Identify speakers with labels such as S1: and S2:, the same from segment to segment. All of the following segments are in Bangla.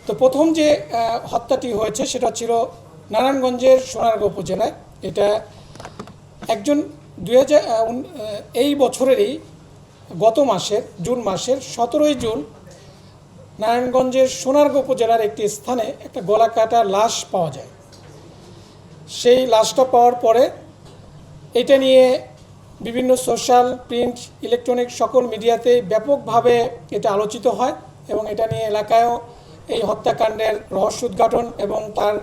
S1: তো প্রথম যে হত্যাটি হয়েছে সেটা ছিল নারায়ণগঞ্জের সোনারগাঁও উপজেলায়। এটা একজন 2000 এই বছরেরই গত মাসের জুন মাসের 17 জুন নারায়ণগঞ্জের সোনারগাঁও উপজেলার একটি স্থানে একটা গলা কাটা লাশ পাওয়া যায়। সেই লাশটা পাওয়ার পরে এটা নিয়ে বিভিন্ন সোশ্যাল, প্রিন্ট, ইলেকট্রনিক সকল মিডিয়াতে ব্যাপকভাবে এটা আলোচিত হয় এবং এটা নিয়ে এলাকায়ও এই হত্যাকাণ্ডের রহস্য উদ্ঘাটন এবং তার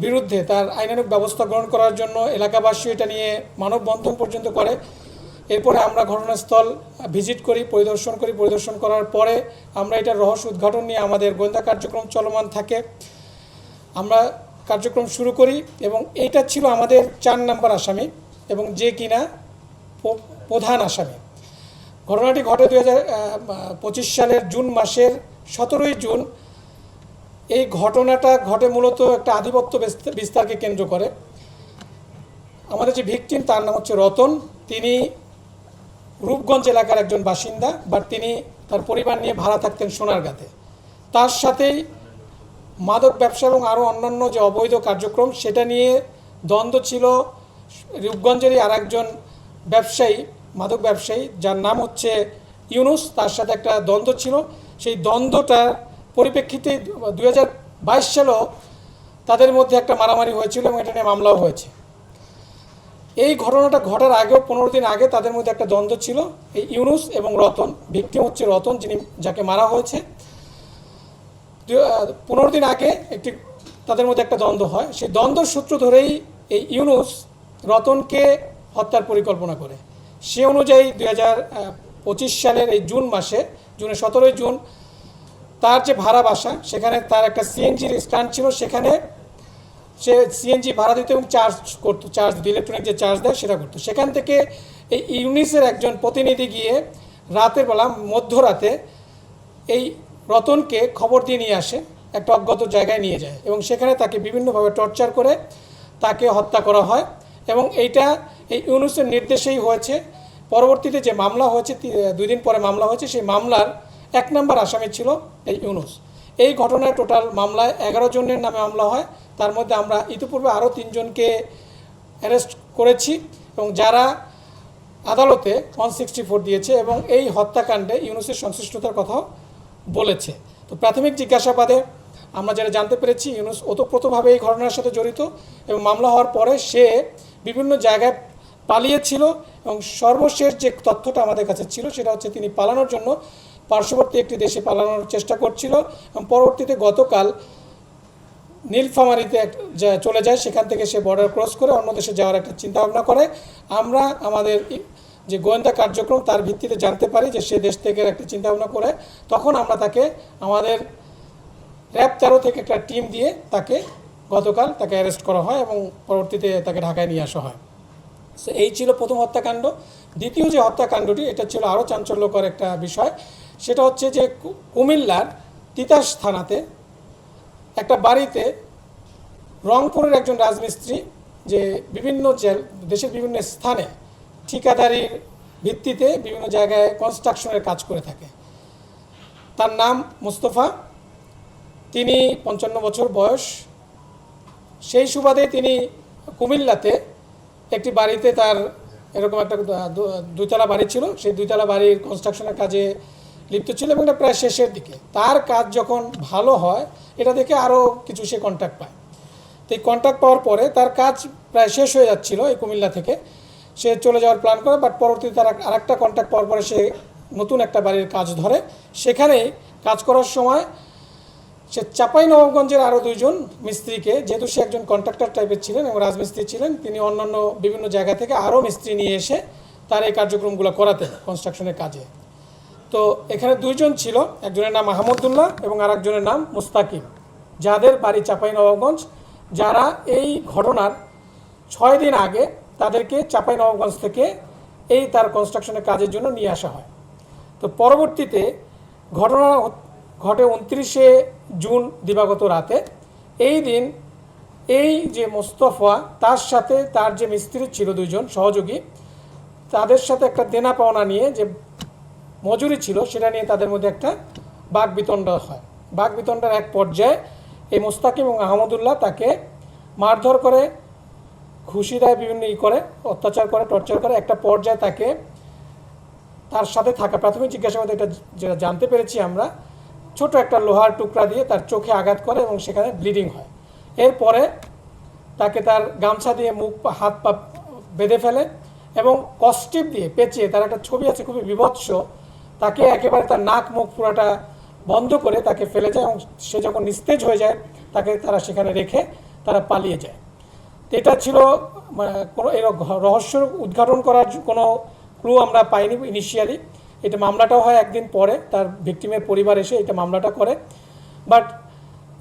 S1: বিরুদ্ধে তার আইনানুগ ব্যবস্থা গ্রহণ করার জন্য এলাকাবাসী এটা নিয়ে মানববন্ধন পর্যন্ত করে। এরপরে আমরা ঘটনাস্থল ভিজিট করি, পরিদর্শন করার পরে আমরা এটার রহস্য উদ্ঘাটন নিয়ে আমাদের গোয়েন্দা কার্যক্রম চলমান থাকে। আমরা কার্যক্রম শুরু করি এবং এইটা ছিল আমাদের 4 নম্বর আসামি এবং যে কিনা প্রধান আসামি। ঘটনাটি ঘটে 2025 সালের জুন মাসের 17 জুন। এই ঘটনাটা ঘটে মূলত একটা আধিপত্য বিস্তারকে কেন্দ্র করে। আমাদের যে ভিকটিম তার নাম হচ্ছে রতন। তিনি রূপগঞ্জ এলাকার একজন বাসিন্দা, বাট তিনি তার পরিবার নিয়ে ভাড়া থাকতেন সোনারগাঁতে। তার সাথেই মাদক ব্যবসা এবং আরও অন্যান্য যে অবৈধ কার্যক্রম সেটা নিয়ে দ্বন্দ্ব ছিল রূপগঞ্জেরই আর একজন ব্যবসায়ী, মাদক ব্যবসায়ী যার নাম হচ্ছে ইউনুস। তার সাথে একটা দ্বন্দ্ব ছিল। সেই দ্বন্দ্বটার পরিপ্রেক্ষিতে 2022 সালেও তাদের মধ্যে একটা মারামারি হয়েছিল এবং এটা নিয়ে মামলাও হয়েছে। এই ঘটনাটা ঘটার আগেও 15 দিন আগে তাদের মধ্যে একটা দ্বন্দ্ব ছিল, এই ইউনুস এবং রতন। ভিকটিম হচ্ছে রতন, যাকে মারা হয়েছে। 15 দিন আগে তাদের মধ্যে একটা দ্বন্দ্ব হয়। সেই দ্বন্দ্বের সূত্র ধরেই এই ইউনুস রতনকে হত্যার পরিকল্পনা করে। সে অনুযায়ী 2025 সালের এই জুনের 17 জুন তার যে ভাড়া বাসা, সেখানে তার একটা সিএনজির স্ট্যান্ড ছিল। সেখানে সে সিএনজি ভাড়া দিত এবং চার্জ দিত, ইলেকট্রনিক যে চার্জ দেয় সেটা করতো। সেখান থেকে এই ইউনিসের একজন প্রতিনিধি গিয়ে রাতের বেলা, মধ্যরাতে এই রতনকে খবর দিয়ে নিয়ে আসে, একটা অজ্ঞাত জায়গায় নিয়ে যায় এবং সেখানে তাকে বিভিন্নভাবে টর্চার করে তাকে হত্যা করা হয়। এবং এইটা এই ইউনুসের নির্দেশেই হয়েছে। পরবর্তীতে যে মামলা হয়েছে, 2 দিন পরে মামলা হয়েছে, সেই মামলার 1 নম্বর আসামি ছিল এই ইউনুস। এই ঘটনায় টোটাল মামলায় 11 জনের নামে মামলা হয়। তার মধ্যে আমরা ইতিপূর্বে আরও 3 জনকে অ্যারেস্ট করেছি এবং যারা আদালতে 164 দিয়েছে এবং এই হত্যাকাণ্ডে ইউনুসের সংশ্লিষ্টতার কথাও বলেছে। তো প্রাথমিক জিজ্ঞাসাবাদে আমরা যারা জানতে পেরেছি ইউনুস ওতপ্রোতভাবে এই ঘটনার সাথে জড়িত এবং মামলা হওয়ার পরে সে বিভিন্ন জায়গায় পালিয়েছিল এবং সর্বশেষ যে তথ্যটা আমাদের কাছে ছিল সেটা হচ্ছে তিনি পালানোর জন্য পার্শ্ববর্তী একটি দেশে পালানোর চেষ্টা করছিল এবং পরবর্তীতে গতকাল নীলফামারীতে চলে যায়। সেখান থেকে সে বর্ডার ক্রস করে অন্য দেশে যাওয়ার একটা চিন্তাভাবনা করে। আমরা আমাদের যে গোয়েন্দা কার্যক্রম তার ভিত্তিতে জানতে পারি যে সে দেশ থেকে একটা চিন্তাভাবনা করে। তখন আমরা তাকে আমাদের র্যাব 13 থেকে একটা টিম দিয়ে গতকাল তাকে অ্যারেস্ট করা হয় এবং পরবর্তীতে তাকে ঢাকায় নিয়ে আসা হয়। সো এই ছিল প্রথম হত্যাকাণ্ড। দ্বিতীয় যে হত্যাকাণ্ডটি, এটা ছিল আরও চাঞ্চল্যকর একটা বিষয়। সেটা হচ্ছে যে কুমিল্লার তিতাস থানাতে একটা বাড়িতে রংপুরের একজন রাজমিস্ত্রি যে দেশের বিভিন্ন স্থানে ঠিকাদারির ভিত্তিতে বিভিন্ন জায়গায় কনস্ট্রাকশনের কাজ করে থাকে। তার নাম মোস্তফা। তিনি 55 বছর বয়স। সেই সুবাদে তিনি কুমিল্লাতে একটি বাড়িতে, তার এরকম একটা 2তলা বাড়ি ছিল, সেই 2তলা বাড়ির কনস্ট্রাকশনের কাজে লিপ্ত ছিল এবং এটা প্রায় শেষের দিকে। তার কাজ যখন ভালো হয় এটা দেখে আরও কিছু সে কন্ট্রাক্ট পায়। তো এই কন্ট্রাক্ট পাওয়ার পরে তার কাজ প্রায় শেষ হয়ে যাচ্ছিল এই কুমিল্লা থেকে, সে চলে যাওয়ার প্ল্যান করে। বাট পরবর্তীতে তার আরেকটা কন্ট্রাক্ট পাওয়ার পরে সে নতুন একটা বাড়ির কাজ ধরে। সেখানেই কাজ করার সময় সে চাঁপাইনবাবগঞ্জের আরও 2 জন মিস্ত্রিকে, যেহেতু সে একজন কন্ট্রাক্টর টাইপের ছিলেন এবং রাজমিস্ত্রি ছিলেন, তিনি অন্যান্য বিভিন্ন জায়গা থেকে আরও মিস্ত্রি নিয়ে এসে তার এই কার্যক্রমগুলো করাতেন কনস্ট্রাকশনের কাজে। তো এখানে 2 জন ছিল, একজনের নাম আহমদুল্লাহ এবং আরেকজনের নাম মুস্তাকিম, যাদের বাড়ি চাঁপাইনবাবগঞ্জ, যারা এই ঘটনার 6 দিন আগে তাদেরকে চাঁপাইনবাবগঞ্জ থেকে তার কনস্ট্রাকশনের কাজের জন্য নিয়ে আসা হয়। তো পরবর্তীতে ঘটনা ঘটে 29 জুন দিবাগত রাতে। এই দিন এই যে মোস্তফা তার সাথে তার যে মিস্ত্রি ছিল 2 জন সহযোগী, তাদের সাথে একটা দেনা পাওনা নিয়ে যে মজুরি ছিল সেটা নিয়ে তাদের মধ্যে একটা বাকবিতণ্ডা হয় বাকবিতণ্ডার এক পর্যায়ে এই মোস্তাকিম এবং আহমদুল্লাহ তাকে মারধর করে, ঘুষি দেয়, বিভিন্ন করে, অত্যাচার করে, টর্চার করে। একটা পর্যায়ে তাকে, তার সাথে থাকা প্রাথমিক জিজ্ঞাসাবাদে এটা যেটা জানতে পেরেছি আমরা, ছোট একটা লোহার টুকরা দিয়ে তার চোখে আঘাত করে এবং সেখানে ব্লিডিং হয়। এরপরে তাকে তার গামছা দিয়ে মুখ হাত পা বেঁধে ফেলে এবং কস্টিপ দিয়ে পেঁচিয়ে, তার একটা ছবি আছে খুবই বিভৎস, তাকে একেবারে তার নাক মুখ পুরোটা বন্ধ করে তাকে ফেলে যায় এবং সে যখন নিস্তেজ হয়ে যায় তাকে তারা সেখানে রেখে তারা পালিয়ে যায়। তো এটা ছিল কোনো এর রহস্য উদ্ঘাটন করার কোনো ক্লু আমরা পাইনি ইনিশিয়ালি। এটা মামলাটাও হয় একদিন পরে, তার ভিকটিমের পরিবার এসে এটা মামলাটা করে। বাট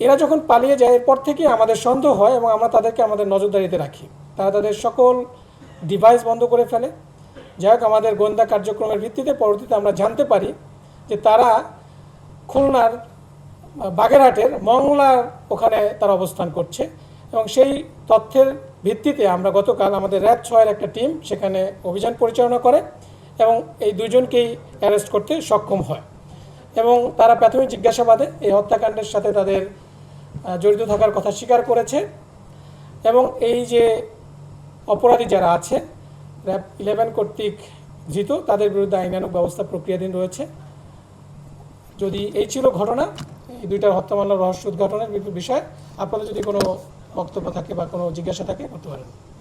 S1: এরা যখন পালিয়ে যায় এরপর থেকে আমাদের সন্দেহ হয় এবং আমরা তাদেরকে আমাদের নজরদারিতে রাখি। তারা তাদের সকল ডিভাইস বন্ধ করে ফেলে। যাই হোক, আমাদের গোয়েন্দা কার্যক্রমের ভিত্তিতে পরবর্তীতে আমরা জানতে পারি যে তারা খুলনার বাগেরহাটের মংলার ওখানে তারা অবস্থান করছে এবং সেই তথ্যের ভিত্তিতে আমরা গতকাল আমাদের র্যাব 6-এর একটা টিম সেখানে অভিযান পরিচালনা করে এবং এই দুজনকেই অ্যারেস্ট করতে সক্ষম হয় এবং তারা প্রাথমিক জিজ্ঞাসাবাদে এই হত্যাকাণ্ডের সাথে তাদের জড়িত থাকার কথা স্বীকার করেছে এবং এই যে অপরাধী যারা আছে র্যাব 11 কর্তৃক ধৃত, তাদের বিরুদ্ধে আইনানুগ ব্যবস্থা প্রক্রিয়াধীন রয়েছে। যদি এই ছিল ঘটনা, এই দুইটার হত্যা মামলার রহস্য উদ্ঘাটনের বিষয়। আপনাদের যদি কোনো বক্তব্য থাকে বা কোনো জিজ্ঞাসা থাকে করতে পারেন।